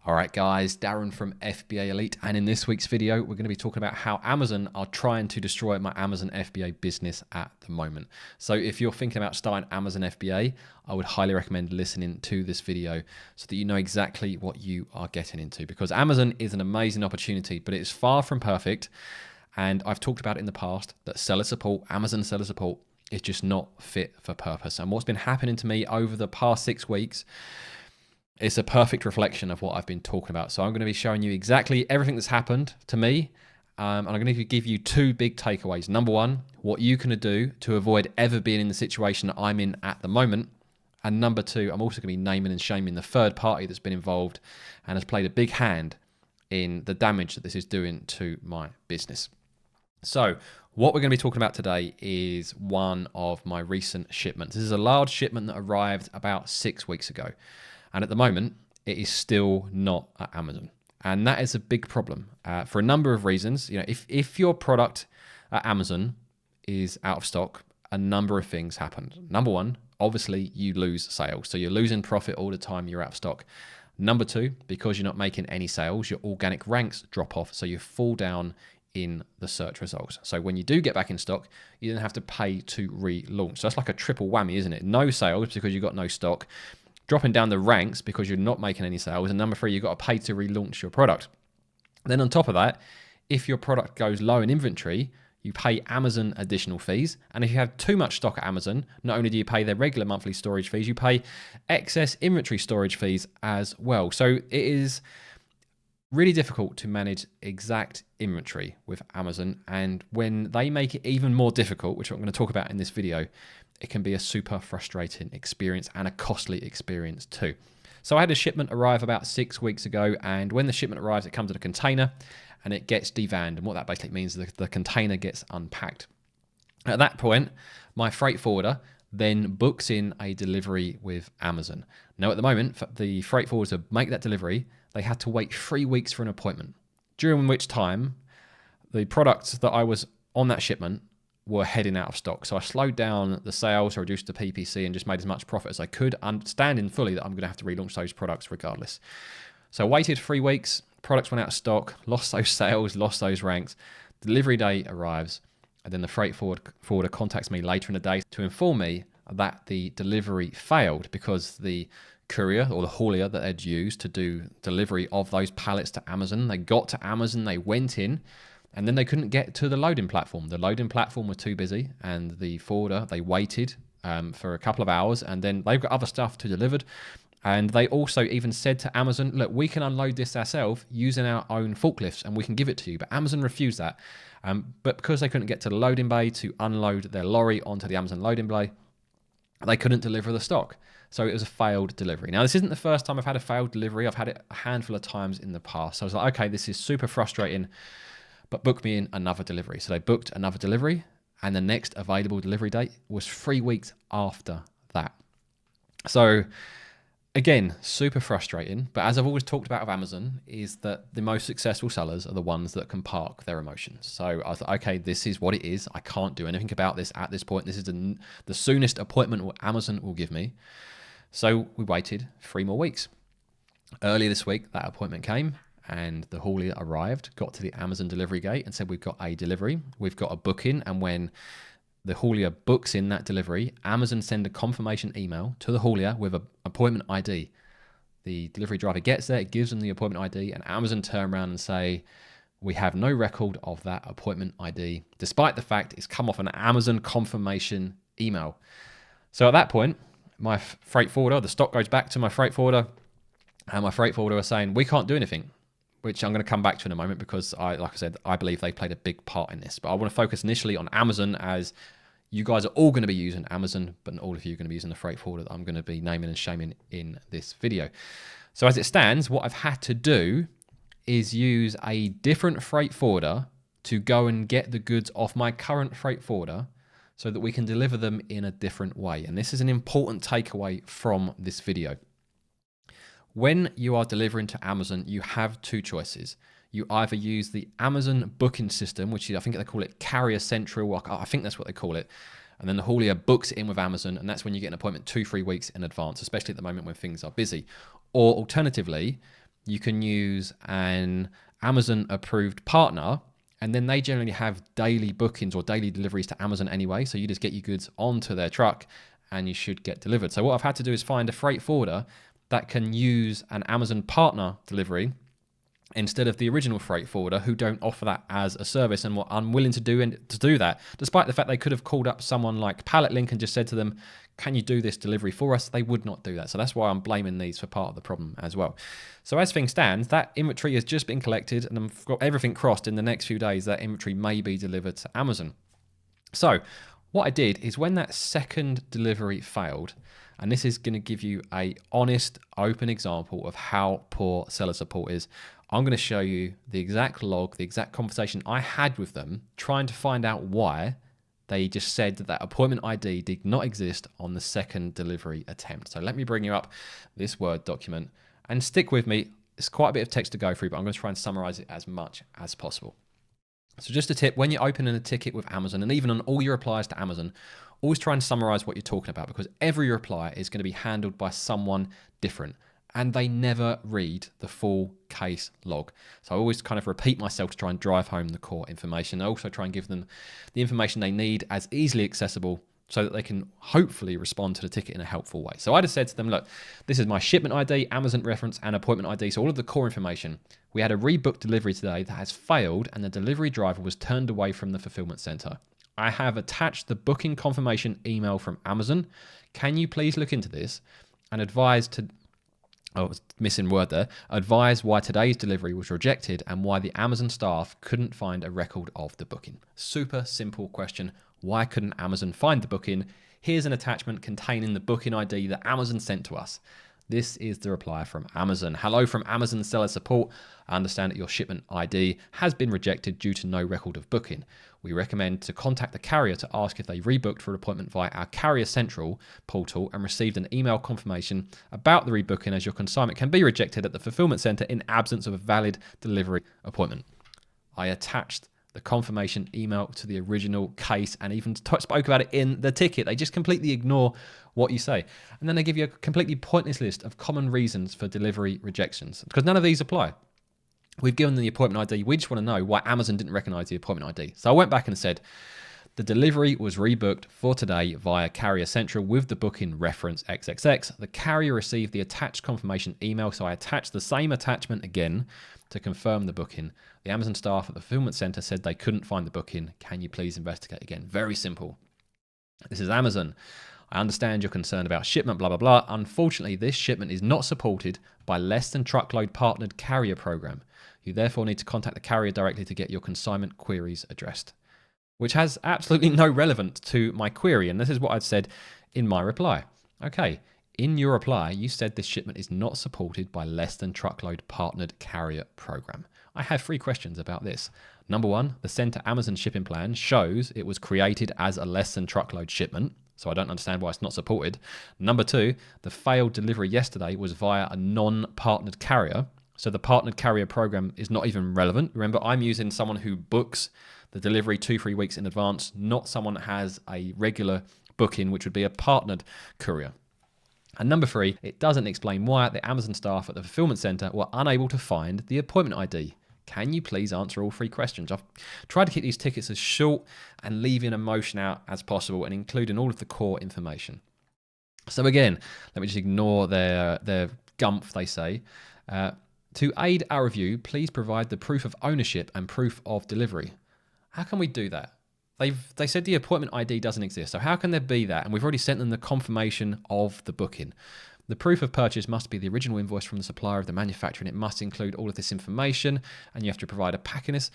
All right, guys, Darren from FBA Elite, and in this week's video, we're going to be talking about how Amazon are trying to destroy my Amazon FBA business at the moment. So if you're thinking about starting Amazon FBA, I would highly recommend listening to this video so that you know exactly what you are getting into, because Amazon is an amazing opportunity, but it's far from perfect. And I've talked about it in the past that seller support, Amazon seller support, is just not fit for purpose. And what's been happening to me over the past 6 weeks, it's a perfect reflection of what I've been talking about. So I'm going to be showing you exactly everything that's happened to me. And I'm going to give you two big takeaways. Number one, what you can do to avoid ever being in the situation that I'm in at the moment. And number two, I'm also going to be naming and shaming the third party that's been involved and has played a big hand in the damage that this is doing to my business. So what we're going to be talking about today is one of my recent shipments. This is a large shipment that arrived about 6 weeks ago. And at the moment, it is still not at Amazon. And that is a big problem for a number of reasons. You know, if your product at Amazon is out of stock, a number of things happen. Number one, obviously you lose sales. So you're losing profit all the time you're out of stock. Number two, because you're not making any sales, your organic ranks drop off. So you fall down in the search results. So when you do get back in stock, you then have to pay to relaunch. So that's like a triple whammy, isn't it? No sales because you've got no stock. Dropping down the ranks because you're not making any sales. And number three, you've got to pay to relaunch your product. Then on top of that, if your product goes low in inventory, you pay Amazon additional fees. And if you have too much stock at Amazon, not only do you pay their regular monthly storage fees, you pay excess inventory storage fees as well. So it is really difficult to manage exact inventory with Amazon. And when they make it even more difficult, which I'm going to talk about in this video, it can be a super frustrating experience and a costly experience too. So I had a shipment arrive about 6 weeks ago, and when the shipment arrives, it comes in a container and it gets devanned. And what that basically means is the container gets unpacked. At that point, my freight forwarder then books in a delivery with Amazon. Now at the moment, for the freight forwarder to make that delivery, they had to wait 3 weeks for an appointment, during which time the products that I was on that shipment were heading out of stock. So I slowed down the sales, I reduced the PPC, and just made as much profit as I could, understanding fully that I'm going to have to relaunch those products regardless. So I waited 3 weeks, products went out of stock, lost those sales, lost those ranks. Delivery day arrives, and then the freight forwarder contacts me later in the day to inform me that the delivery failed because the courier or the haulier that they'd used to do delivery of those pallets to Amazon, they got to Amazon, they went in, and then they couldn't get to the loading platform. The loading platform was too busy, and the forwarder, they waited for a couple of hours, and then they've got other stuff to deliver. And they also even said to Amazon, look, we can unload this ourselves using our own forklifts, and we can give it to you. But Amazon refused that. But because they couldn't get to the loading bay to unload their lorry onto the Amazon loading bay, they couldn't deliver the stock. So it was a failed delivery. Now, this isn't the first time I've had a failed delivery. I've had it a handful of times in the past. So I was like, okay, this is super frustrating, but book me in another delivery. So they booked another delivery, and the next available delivery date was 3 weeks after that. So again, super frustrating. But as I've always talked about with Amazon, is that the most successful sellers are the ones that can park their emotions. So I thought, okay, this is what it is. I can't do anything about this at this point. This is the soonest appointment Amazon will give me. So we waited 3 more weeks. Earlier this week, that appointment came, and the haulier arrived, got to the Amazon delivery gate and said, we've got a delivery, we've got a booking. And when the haulier books in that delivery, Amazon send a confirmation email to the haulier with an appointment ID. The delivery driver gets there, it gives them the appointment ID, and Amazon turn around and say, we have no record of that appointment ID, despite the fact it's come off an Amazon confirmation email. So at that point, my freight forwarder, the stock goes back to my freight forwarder, and my freight forwarder was saying, we can't do anything, which I'm going to come back to in a moment, because like I said, I believe they played a big part in this. But I want to focus initially on Amazon, as you guys are all going to be using Amazon, but not all of you are going to be using the freight forwarder that I'm going to be naming and shaming in this video. So as it stands, what I've had to do is use a different freight forwarder to go and get the goods off my current freight forwarder so that we can deliver them in a different way. And this is an important takeaway from this video. When you are delivering to Amazon, you have two choices. You either use the Amazon booking system, which I think they call it Carrier Central, I think that's what they call it. And then the haulier books it in with Amazon, and that's when you get an appointment 2-3 weeks in advance, especially at the moment when things are busy. Or alternatively, you can use an Amazon approved partner, and then they generally have daily bookings or daily deliveries to Amazon anyway. So you just get your goods onto their truck and you should get delivered. So what I've had to do is find a freight forwarder that can use an Amazon partner delivery instead of the original freight forwarder, who don't offer that as a service and were unwilling to do that, despite the fact they could have called up someone like PalletLink and just said to them, can you do this delivery for us? They would not do that. So that's why I'm blaming these for part of the problem as well. So as things stand, that inventory has just been collected, and I've got everything crossed in the next few days that inventory may be delivered to Amazon. So what I did is, when that second delivery failed, and this is going to give you a honest, open example of how poor seller support is, I'm going to show you the exact log, the exact conversation I had with them, trying to find out why they just said that that appointment ID did not exist on the second delivery attempt. So let me bring you up this Word document and stick with me. It's quite a bit of text to go through, but I'm going to try and summarize it as much as possible. So just a tip, when you're opening a ticket with Amazon, and even on all your replies to Amazon, always try and summarize what you're talking about, because every reply is going to be handled by someone different, and they never read the full case log. So I always kind of repeat myself to try and drive home the core information. I also try and give them the information they need as easily accessible so that they can hopefully respond to the ticket in a helpful way. So I just said to them, look, this is my shipment ID, Amazon reference, and appointment ID. So all of the core information. We had a rebooked delivery today that has failed, and the delivery driver was turned away from the fulfillment center. I have attached the booking confirmation email from Amazon. Can you please look into this and advise to... Oh, missing word there. Advise why today's delivery was rejected and why the Amazon staff couldn't find a record of the booking. Super simple question. Why couldn't Amazon find the booking? Here's an attachment containing the booking ID that Amazon sent to us. This is the reply from Amazon. Hello from Amazon seller support. I understand that your shipment ID has been rejected due to no record of booking. We recommend to contact the carrier to ask if they rebooked for an appointment via our Carrier Central portal and received an email confirmation about the rebooking, as your consignment can be rejected at the fulfillment center in absence of a valid delivery appointment. I attached the confirmation email to the original case and even spoke about it in the ticket. They just completely ignore what you say. And then they give you a completely pointless list of common reasons for delivery rejections, because none of these apply. We've given them the appointment ID. We just want to know why Amazon didn't recognize the appointment ID. So I went back and said, the delivery was rebooked for today via Carrier Central with the booking reference XXX. The carrier received the attached confirmation email, so I attached the same attachment again to confirm the booking. The Amazon staff at the fulfillment center said they couldn't find the booking. Can you please investigate again? Very simple. This is Amazon. I understand you're concerned about shipment, blah, blah, blah. Unfortunately, this shipment is not supported by less than truckload partnered carrier program. You therefore need to contact the carrier directly to get your consignment queries addressed, which has absolutely no relevance to my query. And this is what I'd said in my reply. Okay, in your reply, you said this shipment is not supported by less than truckload partnered carrier program. I have 3 questions about this. Number 1, the sent to Amazon shipping plan shows it was created as a less than truckload shipment, so I don't understand why it's not supported. Number 2, the failed delivery yesterday was via a non-partnered carrier, so the partnered carrier program is not even relevant. Remember, I'm using someone who books the delivery 2-3 weeks in advance, not someone that has a regular booking, which would be a partnered courier. And number 3, it doesn't explain why the Amazon staff at the fulfillment center were unable to find the appointment ID. Can you please answer all 3 questions? I've tried to keep these tickets as short and leaving emotion out as possible and including all of the core information. So again, let me just ignore their gumph, they say. To aid our review, please provide the proof of ownership and proof of delivery. How can we do that? They said the appointment ID doesn't exist, so how can there be that? And we've already sent them the confirmation of the booking. The proof of purchase must be the original invoice from the supplier of the manufacturer, and it must include all of this information, and you have to provide a packing list.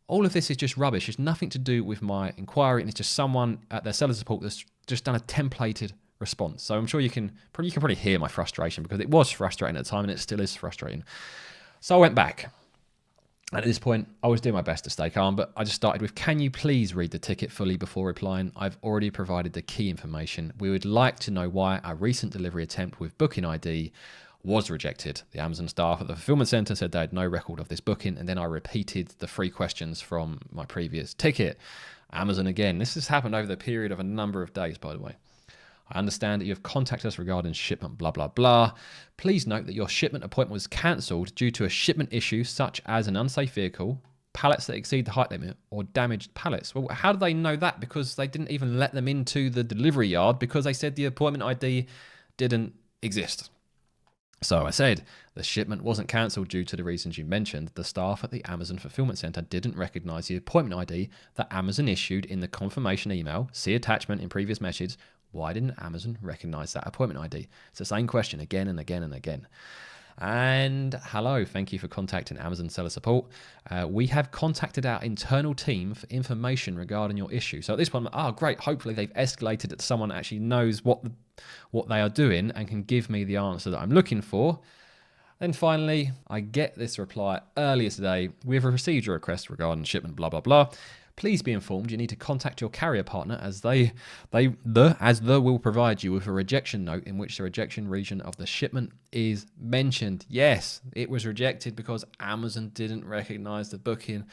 All of this is just rubbish. It's nothing to do with my inquiry, and it's just someone at their seller support that's just done a templated response. So I'm sure you can probably hear my frustration, because it was frustrating at the time, and it still is frustrating. So I went back. And at this point, I was doing my best to stay calm, but I just started with, can you please read the ticket fully before replying? I've already provided the key information. We would like to know why our recent delivery attempt with booking ID was rejected. The Amazon staff at the fulfillment center said they had no record of this booking, and then I repeated the 3 questions from my previous ticket. Amazon again. This has happened over the period of a number of days, by the way. I understand that you have contacted us regarding shipment blah, blah, blah. Please note that your shipment appointment was cancelled due to a shipment issue such as an unsafe vehicle, pallets that exceed the height limit, or damaged pallets. Well, how do they know that? Because they didn't even let them into the delivery yard because they said the appointment ID didn't exist. So I said, the shipment wasn't cancelled due to the reasons you mentioned. The staff at the Amazon Fulfillment Center didn't recognize the appointment ID that Amazon issued in the confirmation email. See attachment in previous message. Why didn't Amazon recognize that appointment ID? It's the same question again and again and again. And hello, thank you for contacting Amazon Seller Support. We have contacted our internal team for information regarding your issue. So at this point, great. Hopefully they've escalated it to someone that actually knows what they are doing and can give me the answer that I'm looking for. Then finally, I get this reply earlier today. We have received your request regarding shipment blah, blah, blah. Please be informed you need to contact your carrier partner as the will provide you with a rejection note in which the rejection region of the shipment is mentioned. Yes, it was rejected because Amazon didn't recognize the booking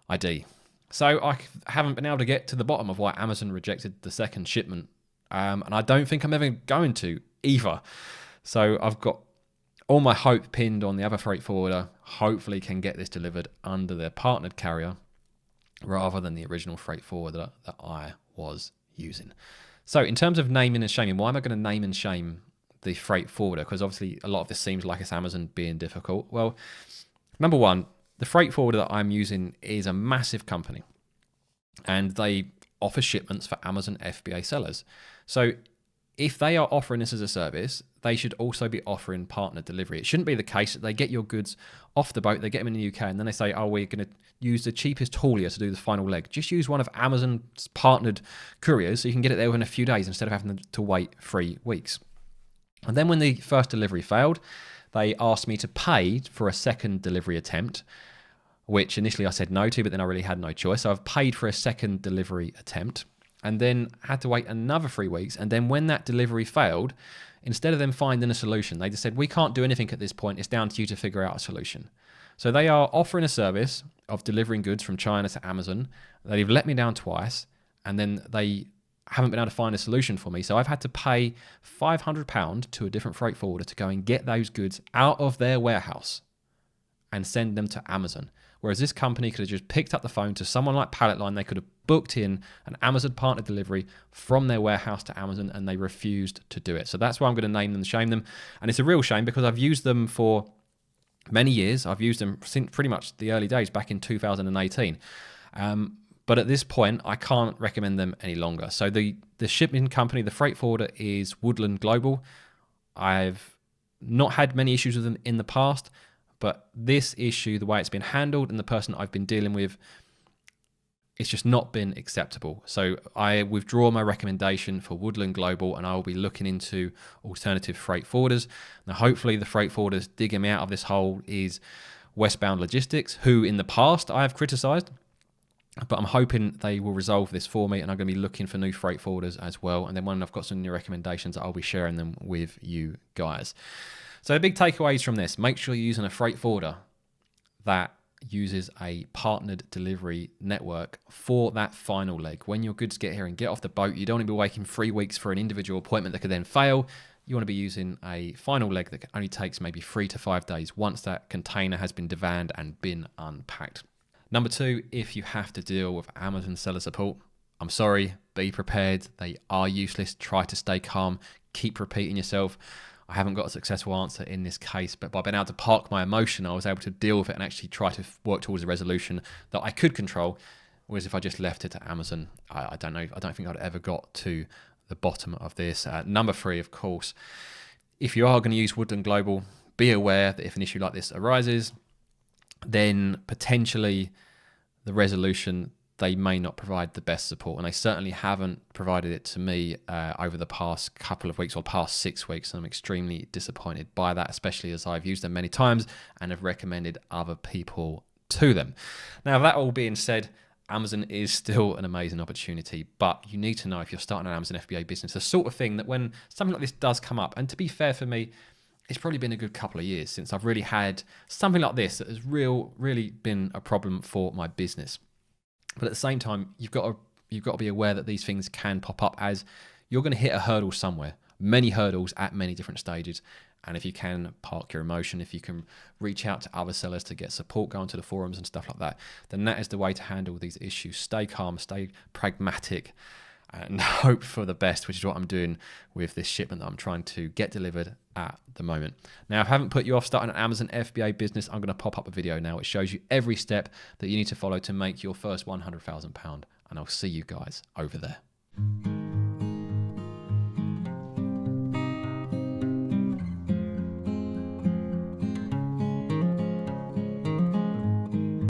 ID. So I haven't been able to get to the bottom of why Amazon rejected the second shipment. And I don't think I'm ever going to either. So I've got all my hope pinned on the other freight forwarder. Hopefully can get this delivered under their partnered carrier, rather than the original freight forwarder that I was using. So in terms of naming and shaming, why am I going to name and shame the freight forwarder? Because obviously a lot of this seems like it's Amazon being difficult. Well, number one, the freight forwarder that I'm using is a massive company and they offer shipments for Amazon FBA sellers. So if they are offering this as a service, they should also be offering partner delivery. It shouldn't be the case that they get your goods off the boat, they get them in the UK, and then they say, we're going to use the cheapest haulier to do the final leg. Just use one of Amazon's partnered couriers so you can get it there within a few days instead of having to wait 3 weeks. And then when the first delivery failed, they asked me to pay for a second delivery attempt, which initially I said no to, but then I really had no choice. So I've paid for a second delivery attempt and then had to wait another 3 weeks. And then when that delivery failed, instead of them finding a solution, they just said, we can't do anything at this point. It's down to you to figure out a solution. So they are offering a service of delivering goods from China to Amazon. They've let me down twice, and then they haven't been able to find a solution for me. So I've had to pay £500 to a different freight forwarder to go and get those goods out of their warehouse and send them to Amazon. Whereas this company could have just picked up the phone to someone like Palletline. They could have booked in an Amazon partner delivery from their warehouse to Amazon, and they refused to do it. So that's why I'm going to name them and shame them. And it's a real shame because I've used them for many years. I've used them since pretty much the early days back in 2018. But at this point, I can't recommend them any longer. So the shipping company, the freight forwarder, is Woodland Global. I've not had many issues with them in the past, but this issue, the way it's been handled and the person I've been dealing with, it's just not been acceptable. So I withdraw my recommendation for Woodland Global, and I will be looking into alternative freight forwarders. Now, hopefully the freight forwarders digging me out of this hole is Westbound Logistics, who in the past I have criticized, but I'm hoping they will resolve this for me, and I'm going to be looking for new freight forwarders as well. And then when I've got some new recommendations, I'll be sharing them with you guys. So the big takeaways from this: make sure you're using a freight forwarder that uses a partnered delivery network for that final leg. When your goods get here and get off the boat, you don't want to be waiting 3 weeks for an individual appointment that could then fail. You want to be using a final leg that only takes maybe 3 to 5 days once that container has been devanned and been unpacked. Number 2, if you have to deal with Amazon seller support, I'm sorry, be prepared. They are useless. Try to stay calm. Keep repeating yourself. I haven't got a successful answer in this case, but by being able to park my emotion, I was able to deal with it and actually try to work towards a resolution that I could control. Whereas if I just left it to Amazon, I don't know. I don't think I'd ever got to the bottom of this. Number 3, of course, if you are going to use Woodland Global, be aware that if an issue like this arises, then potentially the resolution, they may not provide the best support, and they certainly haven't provided it to me over the past couple of weeks or past 6 weeks, and I'm extremely disappointed by that, especially as I've used them many times and have recommended other people to them. Now, that all being said, Amazon is still an amazing opportunity, but you need to know if you're starting an Amazon FBA business, the sort of thing that when something like this does come up, and to be fair for me, it's probably been a good couple of years since I've really had something like this that has really been a problem for my business. But at the same time, you've got to be aware that these things can pop up as you're going to hit a hurdle somewhere, many hurdles at many different stages. And if you can park your emotion, if you can reach out to other sellers to get support, go onto the forums and stuff like that, then that is the way to handle these issues. Stay calm, stay pragmatic, and hope for the best, which is what I'm doing with this shipment that I'm trying to get delivered at the moment. Now, if I haven't put you off starting an Amazon FBA business, I'm going to pop up a video now which shows you every step that you need to follow to make your first £100,000, and I'll see you guys over there.